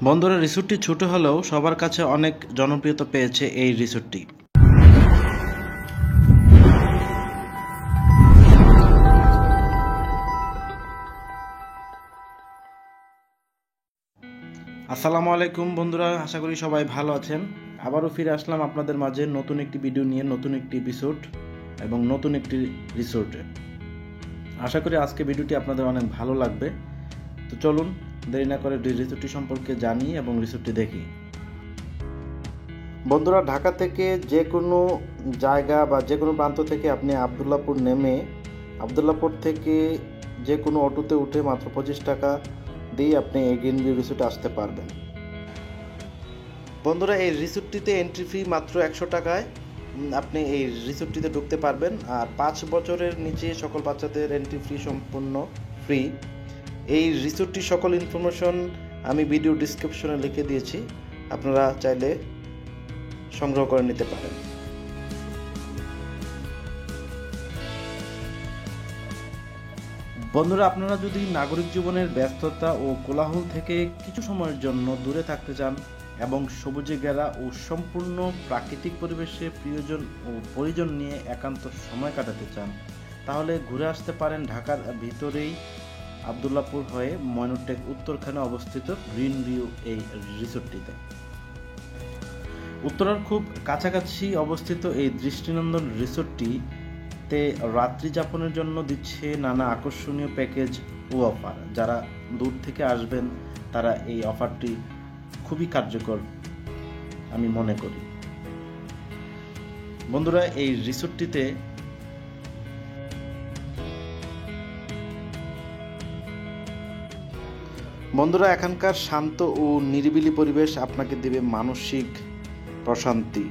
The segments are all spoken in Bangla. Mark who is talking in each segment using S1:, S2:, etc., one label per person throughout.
S1: বন্ধুরা, রিসোর্টটি ছোট হলেও সবার কাছে অনেক জনপ্রিয়তা পেয়েছে এই রিসোর্টটি। আসসালামু আলাইকুম বন্ধুরা, আশা করি সবাই ভালো আছেন। আবারও ফিরে আসলাম আপনাদের মাঝে নতুন একটি ভিডিও নিয়ে, নতুন একটি এপিসোড এবং নতুন একটি রিসোর্টে। আশা করি আজকে ভিডিওটি আপনাদের অনেক ভালো লাগবে। তো চলুন দেরি না করে রিসোর্টটি সম্পর্কে জানি এবং রিসোর্টটি দেখি। বন্ধুরা, ঢাকা থেকে যে কোনো জায়গা বা যে কোনো প্রান্ত থেকে আপনি আবদুল্লাপুর নেমে আবদুল্লাপুর থেকে যে কোনো অটোতে উঠে মাত্র 25 টাকা দিয়ে আপনি এই গ্রিন ভিউ রিসোর্টে আসতে পারবেন। বন্ধুরা, এই রিসোর্টটিতে এন্ট্রি ফি মাত্র 100 টাকায় আপনি এই রিসোর্টটিতে ঢুকতে পারবেন। আর 5 বছরের নিচে সকল বাচ্চাদের এন্ট্রি ফি সম্পূর্ণ ফ্রি। এই রিসোর্টটির সকল ইনফরমেশন আমি ভিডিও ডিসক্রিপশনে লিখে দিয়েছি, আপনারা চাইলে সংগ্রহ করে নিতে পারেন। বন্ধুরা, আপনারা যদি নাগরিক জীবনের ব্যস্ততা ও কোলাহল থেকে কিছু সময়ের জন্য দূরে থাকতে চান এবং সবুজে ঘেরা ও সম্পূর্ণ প্রাকৃতিক পরিবেশে প্রিয়জন ও পরিজন নিয়ে একান্ত সময় কাটাতে চান, তাহলে ঘুরে আসতে পারেন ঢাকার ভিতরেই আবদুল্লাপুর হয়ে ময়নটেক উত্তরখানে অবস্থিত গ্রিন ভিউ এই রিসোর্টটিতে। উত্তরার খুব কাছাকাছি অবস্থিত এই দৃষ্টিনন্দন রিসোর্টটিতে রাত্রি যাপনের জন্য দিচ্ছে নানা আকর্ষণীয় প্যাকেজ ও অফার। যারা দূর থেকে আসবেন তারা এই অফারটি খুবই কার্যকর আমি মনে করি। বন্ধুরা, এই রিসোর্টটিতে এখানকার শান্ত ও নিরিবিলি পরিবেশ আপনাকে দেবে মানসিক প্রশান্তি।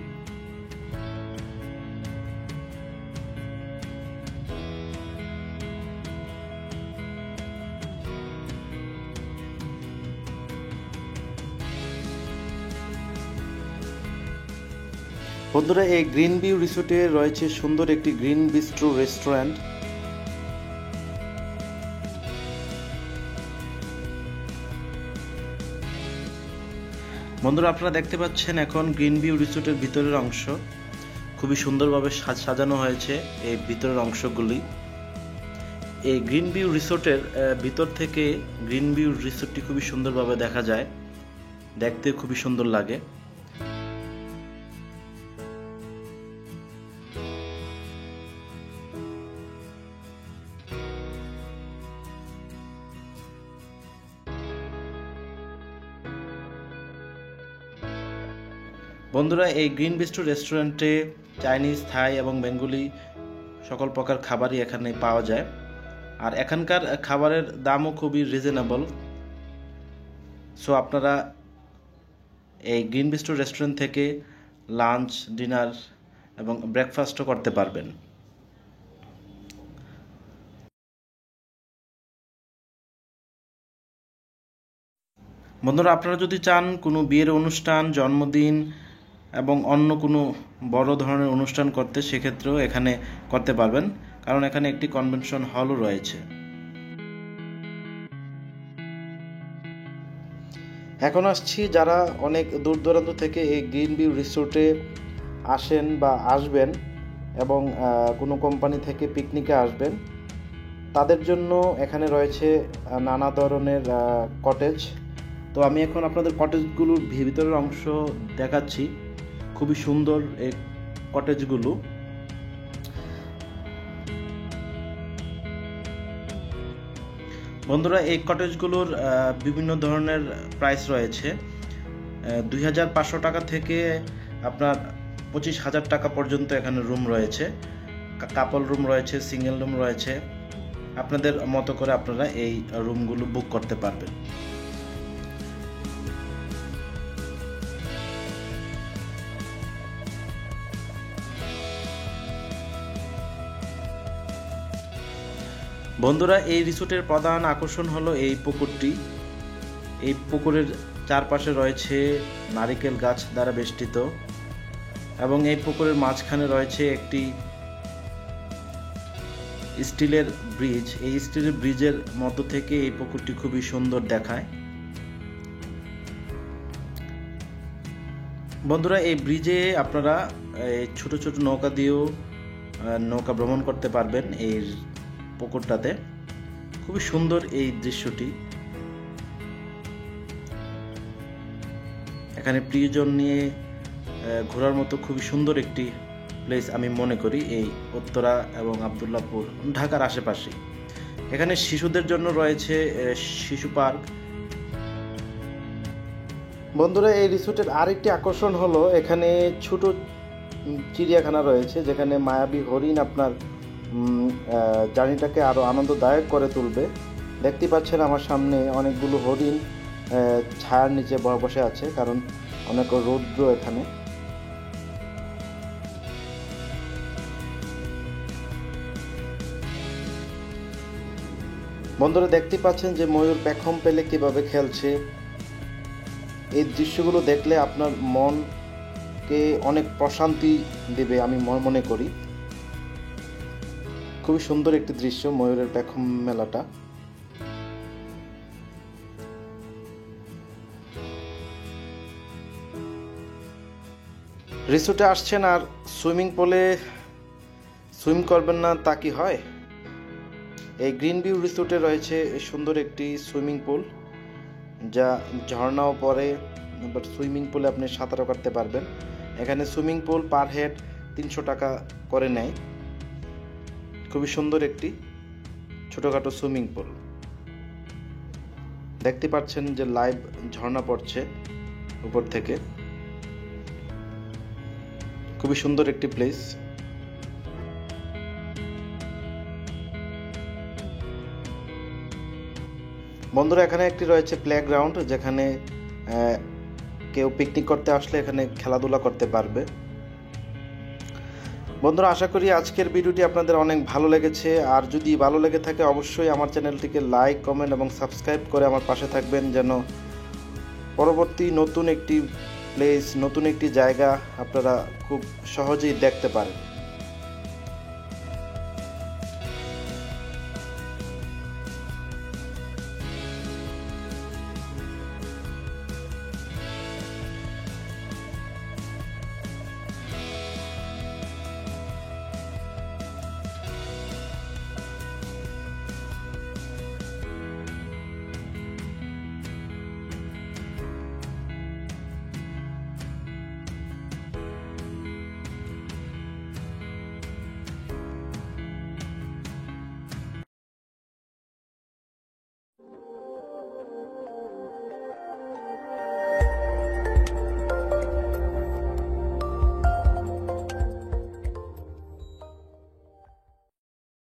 S1: বন্ধুরা, এই গ্রিন ভিউ রিসোর্টে রয়েছে সুন্দর একটি গ্রিন বিস্ট্রো রেস্টুরেন্ট। বন্ধুরা, আপনারা দেখতে পাচ্ছেন এখন গ্রিন ভিউ রিসোর্টের ভিতরের অংশ খুবই সুন্দরভাবে সাজানো হয়েছে। এই ভিতরের অংশগুলি এই গ্রিন ভিউ রিসোর্টের ভিতর থেকে গ্রিন ভিউ রিসোর্টটি খুবই সুন্দরভাবে দেখা যায়, দেখতে খুবই সুন্দর লাগে। বন্ধুরা, এই গ্রিন বিস্ট্রো রেস্টুরেন্টে চাইনিজ, থাই এবং বেঙ্গলি সকল প্রকার খাবারই এখানে পাওয়া যায়। আর এখানকার খাবারের দামও খুবই রিজনেবল। সো আপনারা এই গ্রিন বিস্ট্রো রেস্টুরেন্ট থেকে লাঞ্চ, ডিনার এবং ব্রেকফাস্টও করতে পারবেন। বন্ধুরা, আপনারা যদি চান কোনো বিয়ের অনুষ্ঠান, জন্মদিন এবং অন্য কোনো বড় ধরনের অনুষ্ঠান করতে, সেক্ষেত্রেও এখানে করতে পারবেন, কারণ এখানে একটি কনভেনশন হলও রয়েছে। এখন আসছি যারা অনেক দূর দূরান্ত থেকে এই গ্রিন ভিউ রিসোর্টে আসেন বা আসবেন এবং কোনো কোম্পানি থেকে পিকনিকে আসবেন, তাদের জন্য এখানে রয়েছে নানা ধরনের কটেজ। তো আমি এখন আপনাদের কটেজগুলোর ভিতরের অংশ দেখাচ্ছি। খুবই সুন্দর এই কটেজগুলো। বন্ধুরা, এই কটেজগুলোর বিভিন্ন ধরনের প্রাইস রয়েছে। 2500 টাকা থেকে আপনার 25,000 টাকা পর্যন্ত এখানে রুম রয়েছে। কাপল রুম রয়েছে, সিঙ্গেল রুম রয়েছে। আপনাদের মতো করে আপনারা এই রুমগুলো বুক করতে পারবেন। বন্ধুরা, এই রিসোর্টের প্রধান আকর্ষণ হলো এই পুকুরটি। এই পুকুরের চারপাশে রয়েছে নারিকেল গাছ দ্বারা বেষ্টিত এবং এই পুকুরের মাঝখানে রয়েছে একটি স্টিলের ব্রিজ। এই স্টিলের ব্রিজের মধ্য থেকে এই পুকুরটি খুবই সুন্দর দেখায়। বন্ধুরা, এই ব্রিজে আপনারা ছোট ছোট নৌকা দিয়েও নৌকা ভ্রমণ করতে পারবেন। এই পুকুরটাতে খুবই সুন্দর এই দৃশ্যটি। এখানে প্রিয়জন নিয়ে ঘোরার মতো খুবই সুন্দর একটি প্লেস আমি মনে করি এই উত্তরা এবং আবদুল্লাহপুর, ঢাকার আশেপাশে। এখানে শিশুদের জন্য রয়েছে শিশু পার্ক। বন্ধুরা, এই রিসোর্টের আরেকটি আকর্ষণ হলো এখানে ছোট চিড়িয়াখানা রয়েছে, যেখানে মায়াবী হরিণ আপনার জার্নিটাকে আরও আনন্দদায়ক করে তুলবে। দেখতে পাচ্ছেন আমার সামনে অনেকগুলো হরিণ ছায়ার নিচে বসে আছে, কারণ অনেক রৌদ্র এখানে। বন্ধুরা, দেখতে পাচ্ছেন যে ময়ূর পেখম পেলে কিভাবে খেলছে। এই দৃশ্যগুলো দেখলে আপনার মনকে অনেক প্রশান্তি দেবে আমি মনে করি। খুবই সুন্দর একটি দৃশ্য ময়ূরের পেখম মেলাটা। রিসোর্টে আসছেন আর সুইমিং পুলে সুইম করবেন না তা কি হয়? এই গ্রিন ভিউ রিসোর্টে রয়েছে সুন্দর একটি সুইমিং পুল, যা ঝর্ণাও পরে, বাট সুইমিং পুলে আপনি সাঁতারও কাটতে পারবেন। এখানে সুইমিং পুল পার হেড 300 টাকা করে নেয়। খুবই সুন্দর একটি ছোটোখাটো সুইমিং পুল। দেখতে পাচ্ছেন যে লাইভ ঝর্ণা পড়ছে উপর থেকে। খুবই সুন্দর একটি প্লেস। বন্ধুরা, এখানে একটি রয়েছে প্লেগ্রাউন্ড, যেখানে কেউ পিকনিক করতে আসলে এখানে খেলাধুলা করতে পারবে। বন্ধুরা, আশা করি আজকের ভিডিওটি আপনাদের অনেক ভালো লেগেছে। আর যদি ভালো লেগে থাকে অবশ্যই আমার চ্যানেলটিকে লাইক, কমেন্ট এবং সাবস্ক্রাইব করে আমার পাশে থাকবেন, যেন পরবর্তী নতুন একটি প্লেস, নতুন একটি জায়গা আপনারা খুব সহজেই দেখতে পারেন।